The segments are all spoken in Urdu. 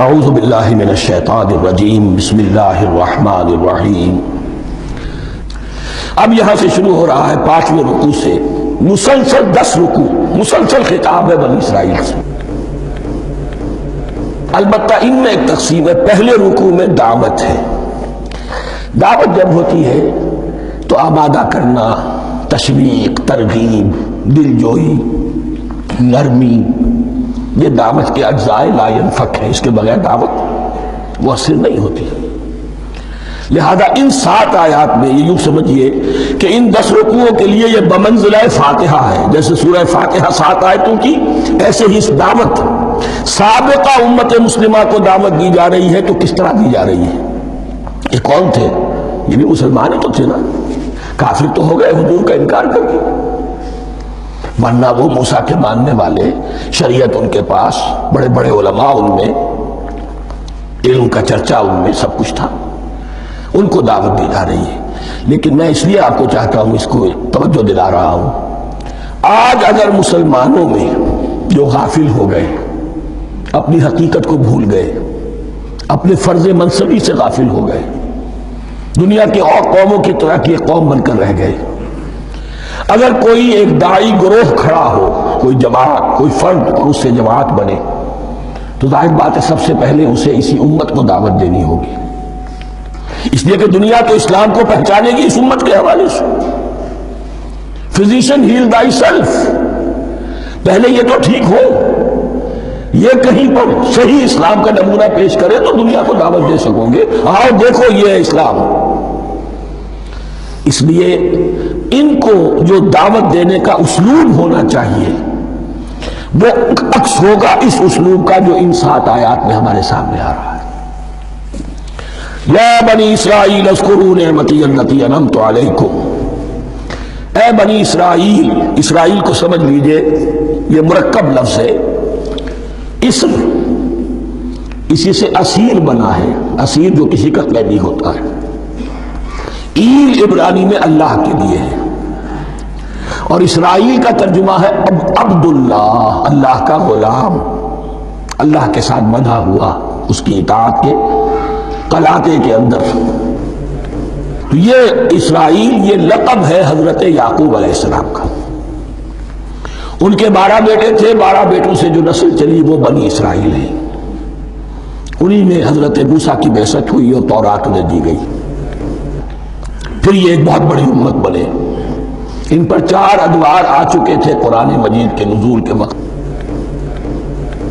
اعوذ باللہ من الشیطان الرجیم بسم اللہ الرحمن الرحیم۔ اب یہاں سے شروع ہو رہا ہے 5ویں رکوع سے مسلسل 10 رکوع، مسلسل خطاب ہے بنی اسرائیل سے۔ البتہ ان میں ایک تقسیم ہے۔ پہلے رکوع میں دعوت ہے۔ دعوت جب ہوتی ہے تو آمادہ کرنا، تشویق، ترغیب، دلجوئی، نرمی، یہ دعوت کے اجزاء لا ينفک ہے۔ اس کے بغیر دعوت مؤثر نہیں ہوتی۔ لہذا ان 7 آیات میں یہ یوں سمجھیے کہ ان 10 رکوعوں کے لیے یہ بمنزلہ فاتحہ ہے۔ جیسے سورہ فاتحہ 7 آیتوں کی، ایسے ہی اس دعوت سابقہ امت مسلمہ کو دعوت دی جا رہی ہے۔ تو کس طرح دی جا رہی ہے؟ یہ کون تھے؟ یہ بھی مسلمان ہی تو تھے نا، کافر تو ہو گئے حضور کا انکار کر کے، ورنہ وہ موسیٰ کے ماننے والے، شریعت ان کے پاس، بڑے بڑے علماء ان میں، علم کا چرچا ان میں، سب کچھ تھا، ان کو دعوت دی جا رہی ہے۔ لیکن میں اس لیے آپ کو چاہتا ہوں، اس کو توجہ دلا رہا ہوں، آج اگر مسلمانوں میں جو غافل ہو گئے، اپنی حقیقت کو بھول گئے، اپنے فرض منصبی سے غافل ہو گئے، دنیا کی اور قوموں کی طرح کی ایک قوم بن کر رہ گئے، اگر کوئی ایک داعی گروہ کھڑا ہو، کوئی جماعت، کوئی فرد، اور اس سے جماعت بنے، تو ظاہر بات ہے سب سے پہلے اسے اسی امت کو دعوت دینی ہوگی، اس لیے کہ دنیا تو اسلام کو پہچانے گی اس امت کے حوالے سے۔ فزیشین ہیل تھائی سیلف، پہلے یہ تو ٹھیک ہو، یہ کہیں پر صحیح اسلام کا نمونہ پیش کرے تو دنیا کو دعوت دے سکو گے، آؤ دیکھو یہ ہے اسلام۔ اس لیے ان کو جو دعوت دینے کا اسلوب ہونا چاہیے وہ عکس ہوگا اس اسلوب کا جو ان 7 آیات میں ہمارے سامنے آ رہا ہے۔ یا بنی اسرائیل اذکروا نعمتی التی انعمت علیکم، اے بنی اسرائیل، اسرائیل کو سمجھ لیجئے یہ مرکب لفظ ہے، اسم، اسی سے اسیر بنا ہے، اسیر جو کسی کا قیدی ہوتا ہے۔ ایل عبرانی میں اللہ کے لیے ہے، اور اسرائیل کا ترجمہ ہے عبداللہ، اللہ کا غلام، اللہ کے ساتھ بندھا ہوا اس کی اطاعت کے قلاتے کے اندر۔ تو یہ اسرائیل یہ لقب ہے حضرت یعقوب علیہ السلام کا۔ ان کے 12 بیٹے تھے، 12 بیٹوں سے جو نسل چلی وہ بنی اسرائیل ہے۔ انہی میں حضرت موسیٰ کی بعثت ہوئی اور تورات انہیں دی گئی، پھر یہ ایک بہت بڑی امت بنے۔ ان پر 4 ادوار آ چکے تھے قرآن مجید کے نزول کے وقت۔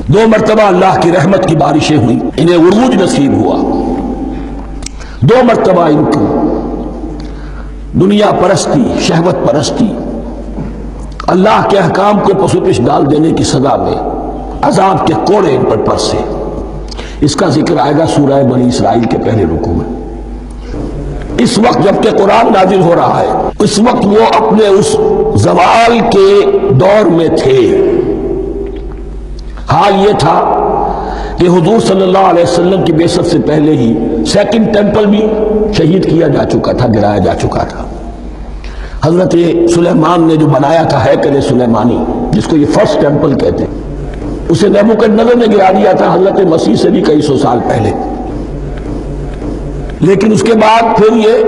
2 مرتبہ اللہ کی رحمت کی بارشیں ہوئیں، انہیں عروج نصیب ہوا۔ 2 مرتبہ ان کو دنیا پرستی، شہوت پرستی، اللہ کے احکام کو پس و پش ڈال دینے کی سزا میں عذاب کے کوڑے ان پر برسے۔ اس کا ذکر آئے گا سورہ بنی اسرائیل کے پہلے رکوع میں۔ اس وقت جبکہ قرآن نازل ہو رہا ہے، اس وقت وہ اپنے اس زوال کے دور میں تھے۔ حال یہ تھا کہ حضور صلی اللہ علیہ وسلم کی بعثت سے پہلے ہی 2nd ٹیمپل بھی شہید کیا جا چکا تھا، گرایا جا چکا تھا۔ حضرت سلیمان نے جو بنایا تھا ہیکل سلیمانی، جس کو یہ 1st ٹیمپل کہتے ہیں، اسے نیبوکدنضر نے گرا دیا تھا حضرت مسیح سے بھی کئی سو سال پہلے۔ لیکن اس کے بعد پھر یہ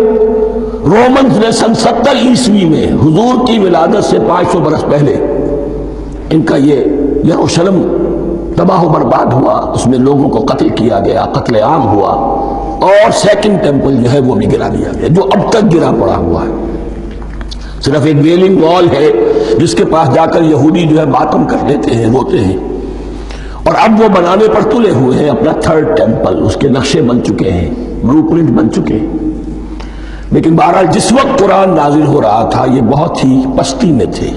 رومنز نے سن 70 عیسوی میں حضور کی ولادت سے 500 برس پہلے ان کا یہ یروشلم تباہ و برباد ہوا، اس میں لوگوں کو قتل کیا گیا، قتل عام ہوا، اور 2nd ٹیمپل جو ہے وہ بھی گرا دیا گیا، جو اب تک گرا پڑا ہوا ہے۔ صرف ایک ویلنگ وال ہے جس کے پاس جا کر یہودی جو ہے ماتم کر لیتے ہیں، روتے ہیں، اور اب وہ بنانے پر تلے ہوئے ہیں اپنا 3rd ٹیمپل، اس کے نقشے بن چکے ہیں، بلو پرنٹ بن چکے ہیں۔ لیکن بہرحال جس وقت قرآن نازل ہو رہا تھا یہ بہت ہی پستی میں تھے۔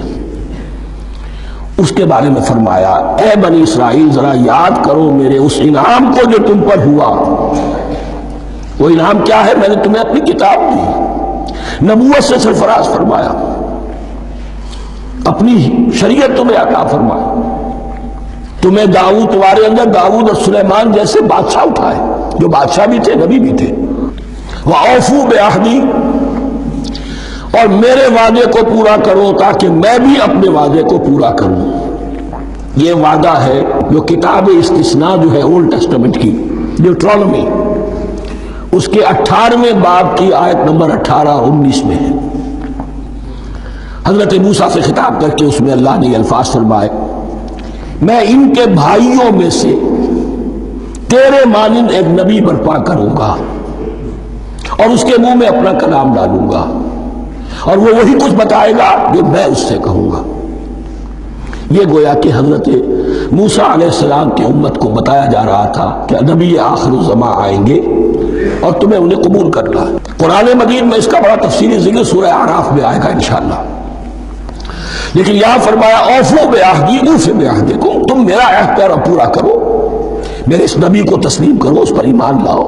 اس کے بارے میں فرمایا، اے بنی اسرائیل ذرا یاد کرو میرے اس انعام کو جو تم پر ہوا۔ وہ انعام کیا ہے؟ میں نے تمہیں اپنی کتاب دی، نبوت سے سرفراز فرمایا، اپنی شریعت تمہیں عطا فرمائی، تمہیں داؤد، تمہارے اندر داؤد اور سلیمان جیسے بادشاہ اٹھائے، جو بادشاہ بھی تھے، نبی بھی تھے۔ وَأَوْفُوا بِعَهْدِي، اور میرے وعدے کو پورا کرو تاکہ میں بھی اپنے وعدے کو پورا کروں۔ یہ وعدہ ہے جو کتاب استثناء جو ہے اولڈ ٹیسٹمنٹ کی ڈیوٹرانومی، اس کے 18ویں باب کی آیت نمبر 18 اور 19 میں ہے۔ حضرت موسیٰ سے خطاب کر کے اس میں اللہ نے یہ الفاظ فرمائے، میں ان کے بھائیوں میں سے تیرے مانند ایک نبی برپا کروں گا اور اس کے منہ میں اپنا کلام ڈالوں گا اور وہ وہی کچھ بتائے گا جو میں اس سے کہوں گا۔ یہ گویا کہ حضرت موسیٰ علیہ السلام کی امت کو بتایا جا رہا تھا کہ نبی آخر الزمان آئیں گے اور تمہیں انہیں قبول کرنا ہے۔ قرآن مجید میں اس کا بڑا تفصیلی ذکر سورہ اعراف میں آئے گا انشاءاللہ، لیکن یہاں فرمایا اوفوا بعہدی اوف بعہدکم، تم میرا عہد پیرا پورا کرو، میرے اس نبی کو تسلیم کرو، اس پر ایمان لاؤ،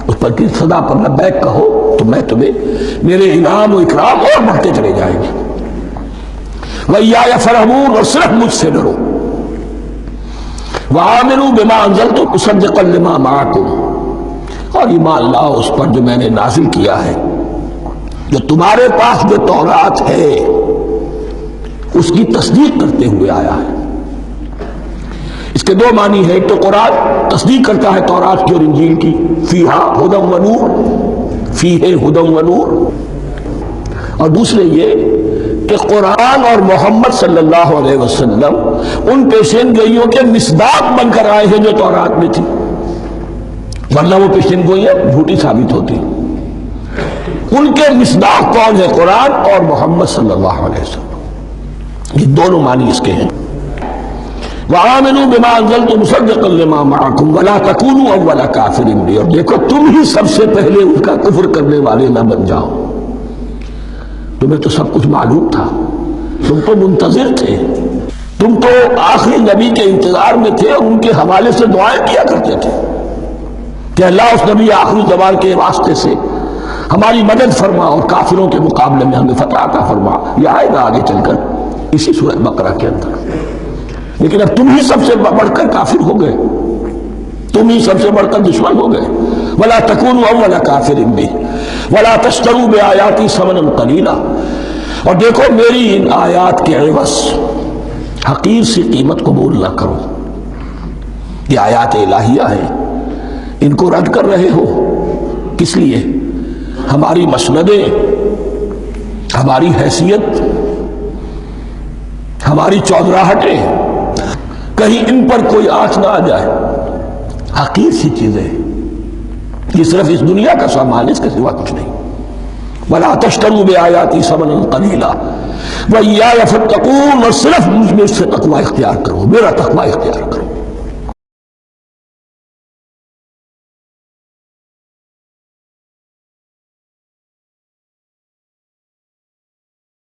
اس پر کی صدا پر لبیک کہو، تو میں تمہیں میرے انعام و اکرام اور بڑھتے چلے جائیں گے۔ وَإِيَّايَ فَارْهَبُونِ، اور صرف مجھ سے ڈرو۔ وَآمِنُوا بِمَا أَنزَلْتُ مُصَدِّقًا لِمَا مَعَكُمْ، اور ایمان لاؤ اس پر جو میں نے نازل کیا ہے، جو تمہارے پاس جو تورات ہے اس کی تصدیق کرتے ہوئے آیا ہے۔ اس کے دو معنی ہے، ایک تو قرآن تصدیق کرتا ہے تورات کی اور انجیل کی، فیہا ھدی و نور، فیہ ھدی و نور، اور دوسرے یہ کہ قرآن اور محمد صلی اللہ علیہ وسلم ان پیشین گوئیوں کے مصداق بن کر آئے ہیں جو تورات میں تھی، ورنہ وہ پیشین گوئیاں جھوٹی ثابت ہوتی۔ ان کے مصداق کون ہے؟ قرآن اور محمد صلی اللہ علیہ وسلم۔ یہ دونوں معنی اس کے ہیں۔ وَآمِنُوا بِمَا أَنزَلْتُ مُصَدِّقًا لِمَا مَعَكُمْ وَلَا تَكُونُوا أَوَّلَ كَافِرٍ بِهِ، اور دیکھو تم ہی سب سے پہلے ان کا کفر کرنے والے نہ بن جاؤ۔ تمہیں تو سب کچھ معلوم تھا، تم تو منتظر تھے، تم تو آخری نبی کے انتظار میں تھے اور ان کے حوالے سے دعائیں کیا کرتے تھے کہ اللہ اس نبی آخری زمان کے واسطے سے ہماری مدد فرما اور کافروں کے مقابلے میں ہمیں فتح عطا فرما۔ یہ آئے گا آگے چل کر اسی سورۃ بقرہ کے اندر۔ لیکن اب تم ہی سب سے بڑھ کر کافر ہو گئے، تم ہی سب سے بڑھ کر دشمن ہو گئے۔ وَلَا تَكُونُوا أَوَّلَ كَافِرٍ بِهِ وَلَا تَشْتَرُوا بِآيَاتِي ثَمَنًا قَلِيلًا، اور دیکھو میری ان آیات کے عوض حقیر سی قیمت قبول نہ کرو۔ یہ آیات الہیہ ہیں، ان کو رد کر رہے ہو کس لیے؟ ہماری مسندیں، ہماری حیثیت، ہماری چودراہٹیں، کہیں ان پر کوئی آنچ نہ آ جائے۔ حقیر سی چیزیں، یہ صرف اس دنیا کا سامان، اس کے سوا کچھ نہیں۔ وَلَا تَشْتَرُوا بِآيَاتِي ثَمَنًا قَلِيلًا وَإِيَّايَ فَاتَّقُونِ، اور صرف مجھ میں سے تقوی اختیار کرو، میرا تقوی اختیار کرو۔